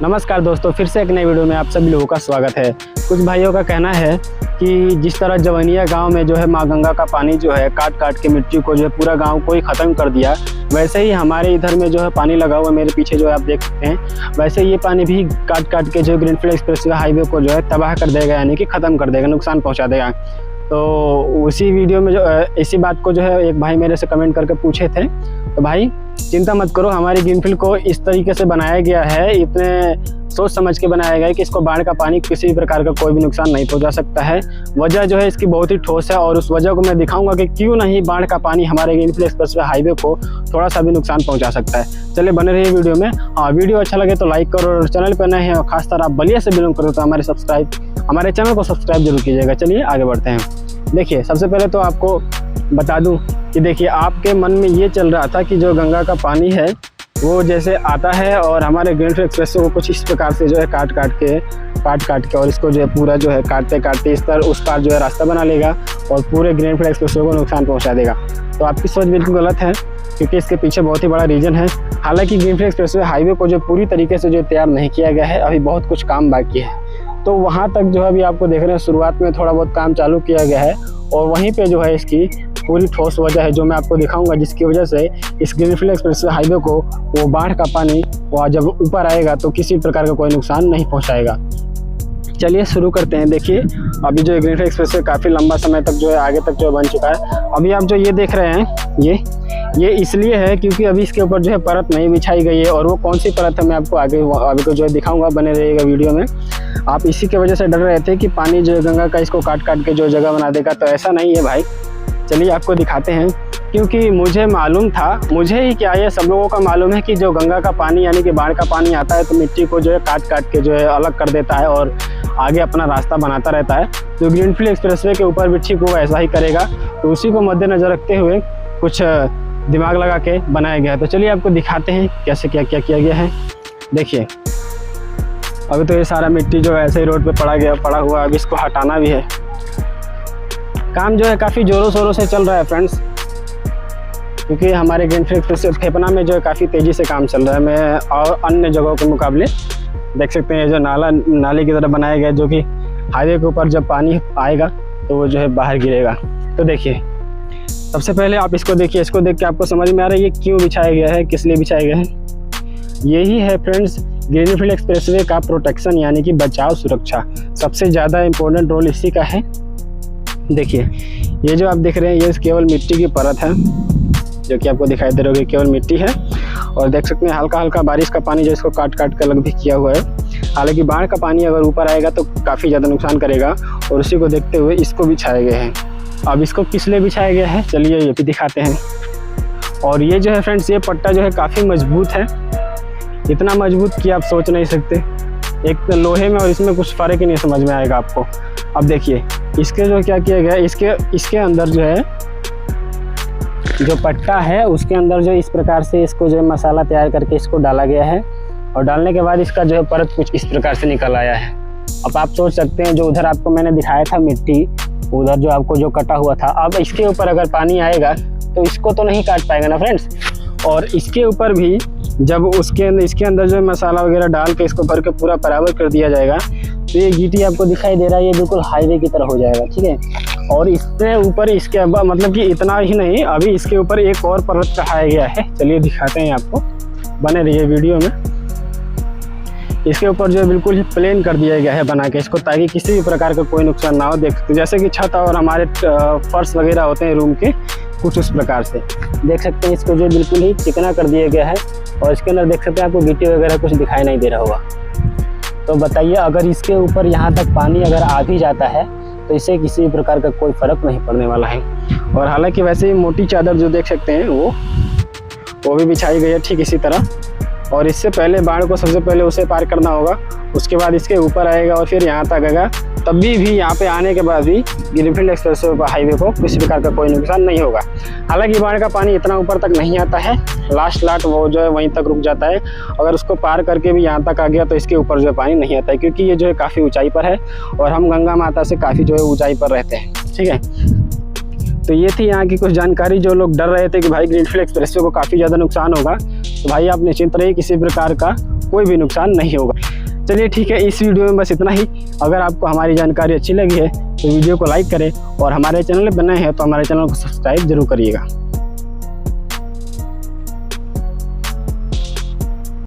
नमस्कार दोस्तों, फिर से एक नई वीडियो में आप सभी लोगों का स्वागत है। कुछ भाइयों का कहना है कि जिस तरह जवनिया गांव में जो है माँ गंगा का पानी जो है काट काट के मिट्टी को जो है पूरा गांव को ही ख़त्म कर दिया, वैसे ही हमारे इधर में जो है पानी लगा हुआ मेरे पीछे जो है आप देख सकते हैं, वैसे ये पानी भी काट काट के जो ग्रीनफील्ड एक्सप्रेसवे हाईवे को जो है तबाह कर देगा, यानी कि ख़त्म कर देगा, नुकसान पहुँचा देगा। तो उसी वीडियो में जो इसी बात को जो है एक भाई मेरे से कमेंट करके पूछे थे। तो भाई चिंता मत करो, हमारी ग्रीनफील्ड को इस तरीके से बनाया गया है, इतने सोच समझ के बनाया गया है कि इसको बाढ़ का पानी किसी भी प्रकार का कोई भी नुकसान नहीं पहुंचा सकता है। वजह जो है इसकी बहुत ही ठोस है और उस वजह को मैं दिखाऊंगा कि क्यों नहीं बाढ़ का पानी हमारे ग्रीनफील्ड एक्सप्रेसवे हाईवे को थोड़ा सा भी नुकसान पहुंचा सकता है। चलिए बने रहिए वीडियो में। हाँ, वीडियो अच्छा लगे तो लाइक करो और चैनल पर नए हैं और खासतर आप बलिया से बिलोंग करो तो हमारे चैनल को सब्सक्राइब जरूर कीजिएगा। चलिए आगे बढ़ते हैं। देखिए, सबसे पहले तो आपको बता दूं कि देखिए आपके मन में ये चल रहा था कि जो गंगा का पानी है वो जैसे आता है और हमारे ग्रीनफील्ड एक्सप्रेसवे को कुछ इस प्रकार से जो है काट काट के और इसको जो है पूरा जो है काटते काटते इस तरह उस पार जो है रास्ता बना लेगा और पूरे ग्रीनफील्ड एक्सप्रेसवे को नुकसान पहुंचा देगा। तो आपकी सोच बिल्कुल गलत है, क्योंकि इसके पीछे बहुत ही बड़ा रीज़न है। हालांकि ग्रीनफील्ड एक्सप्रेसवे हाईवे को जो पूरी तरीके से जो तैयार नहीं किया गया है, अभी बहुत कुछ काम बाकी है। तो वहाँ तक जो है अभी आपको देख रहे हैं शुरुआत में थोड़ा बहुत काम चालू किया गया है और वहीं पे जो है इसकी पूरी ठोस वजह है जो मैं आपको दिखाऊंगा, जिसकी वजह से इस ग्रीनफील्ड एक्सप्रेसवे हाईवे को वो बाढ़ का पानी वह जब ऊपर आएगा तो किसी प्रकार का कोई नुकसान नहीं पहुंचाएगा। चलिए शुरू करते हैं। देखिए अभी जो ग्रीनफील्ड एक्सप्रेसवे काफ़ी लंबा समय तक जो है आगे तक जो बन चुका है। अभी आप जो ये देख रहे हैं ये इसलिए है क्योंकि अभी इसके ऊपर जो है परत नहीं बिछाई गई है, और वो कौन सी परत है मैं आपको आगे को जो है दिखाऊंगा, बने रहिएगा वीडियो में। आप इसी की वजह से डर रहे थे कि पानी जो है गंगा का इसको काट काट के जो जगह बना देगा, तो ऐसा नहीं है भाई। चलिए आपको दिखाते हैं, क्योंकि मुझे मालूम था, मुझे ही क्या ये सब लोगों का मालूम है कि जो गंगा का पानी यानी कि बाढ़ का पानी आता है तो मिट्टी को जो है काट काट के जो है अलग कर देता है और आगे अपना रास्ता बनाता रहता है। तो ग्रीनफील्ड एक्सप्रेसवे के ऊपर भी ठीक वो ऐसा ही करेगा, तो उसी को मद्देनजर रखते हुए कुछ दिमाग लगा के बनाया गया है। तो चलिए आपको दिखाते हैं कैसे क्या किया गया है। देखिए अभी तो ये सारा मिट्टी जो है ऐसे ही रोड पे पड़ा हुआ है, अभी इसको हटाना भी है। काम जो है काफ़ी ज़ोरों शोरों से चल रहा है फ्रेंड्स, क्योंकि हमारे ग्रीनफील्ड एक्सप्रेसवे फेफना में जो है काफ़ी तेज़ी से काम चल रहा है। मैं और अन्य जगहों के मुकाबले देख सकते हैं जो नाले की तरह बनाया गया है, जो कि हाईवे के ऊपर जब पानी आएगा तो वो जो है बाहर गिरेगा। तो देखिए सबसे पहले आप इसको देखिए, इसको देख के आपको समझ में आ रहा है ये क्यों बिछाया गया है, किस लिए बिछाया गया है। यही है फ्रेंड्स ग्रीनफील्ड एक्सप्रेसवे का प्रोटेक्शन, यानी कि बचाव सुरक्षा। सबसे ज़्यादा इम्पोर्टेंट रोल इसी का है। देखिए ये जो आप देख रहे हैं ये केवल मिट्टी की परत है, जो कि आपको दिखाई दे रही होगी, केवल मिट्टी है। और देख सकते हैं हल्का हल्का बारिश का पानी जो इसको काट काट कर अलग भी किया हुआ है। हालांकि बाढ़ का पानी अगर ऊपर आएगा तो काफ़ी ज़्यादा नुकसान करेगा, और उसी को देखते हुए इसको बिछाया गया है। अब इसको किस लिए बिछाया गया है चलिए ये भी दिखाते हैं। और ये जो है फ्रेंड्स ये पट्टा जो है काफ़ी मजबूत है, इतना मजबूत कि आप सोच नहीं सकते। एक लोहे में और इसमें कुछ फ़र्क ही नहीं समझ में आएगा आपको। अब देखिए इसके जो क्या किया गया है, इसके अंदर जो है जो पट्टा है उसके अंदर जो इस प्रकार से इसको जो है मसाला तैयार करके इसको डाला गया है, और डालने के बाद इसका जो है परत कुछ इस प्रकार से निकल आया है। अब आप सोच सकते हैं जो उधर आपको मैंने दिखाया था मिट्टी, उधर जो आपको जो कटा हुआ था, अब इसके ऊपर अगर पानी आएगा तो इसको तो नहीं काट पाएगा ना फ्रेंड्स। और इसके ऊपर भी जब इसके अंदर जो मसाला वगैरह डाल के इसको भर के पूरा बराबर कर दिया जाएगा, तो ये गिट्टी आपको दिखाई दे रहा है, ये बिल्कुल हाईवे की तरह हो जाएगा, ठीक है। और इसके ऊपर इसके मतलब कि इतना ही नहीं, अभी इसके ऊपर एक और परत चढ़ाया गया है। चलिए दिखाते हैं आपको, बने रहिए वीडियो में। इसके ऊपर जो है बिल्कुल ही प्लेन कर दिया गया है बना के इसको, ताकि किसी भी प्रकार का कोई नुकसान ना हो। देख जैसे कि छत और हमारे फर्श वगैरह होते हैं रूम के, कुछ उस प्रकार से देख सकते हैं। इसको जो बिल्कुल ही चिकना कर दिया गया है, और इसके अंदर देख सकते हैं आपको गिट्टी वगैरह कुछ दिखाई नहीं दे रहा होगा। तो बताइए अगर इसके ऊपर यहाँ तक पानी अगर आ भी जाता है तो इससे किसी भी प्रकार का कोई फ़र्क नहीं पड़ने वाला है। और हालांकि वैसे ही मोटी चादर जो देख सकते हैं वो भी बिछाई गई है ठीक इसी तरह। और इससे पहले बाढ़ को सबसे पहले उसे पार करना होगा, उसके बाद इसके ऊपर आएगा और फिर यहाँ तक आएगा। तभी भी यहाँ पे आने के बाद भी ग्रीनफील्ड एक्सप्रेसवे हाईवे को किसी प्रकार का कोई नुकसान नहीं होगा। हालांकि बाढ़ का पानी इतना ऊपर तक नहीं आता है, लास्ट वो जो है वहीं तक रुक जाता है। अगर उसको पार करके भी यहाँ तक आ गया तो इसके ऊपर जो है पानी नहीं आता है, क्योंकि ये जो है काफ़ी ऊंचाई पर है और हम गंगा माता से काफ़ी जो है ऊंचाई पर रहते हैं, ठीक है। तो ये थी यहाँ की कुछ जानकारी। जो लोग डर रहे थे कि भाई ग्रीनफील्ड एक्सप्रेसवे को काफ़ी ज़्यादा नुकसान होगा, तो भाई आप निश्चिंत रहिए, किसी प्रकार का कोई भी नुकसान नहीं होगा। चलिए ठीक है, इस वीडियो में बस इतना ही। अगर आपको हमारी जानकारी अच्छी लगी है तो वीडियो को लाइक करें और हमारे चैनल पर नए हैं तो हमारे चैनल को सब्सक्राइब जरूर करिएगा।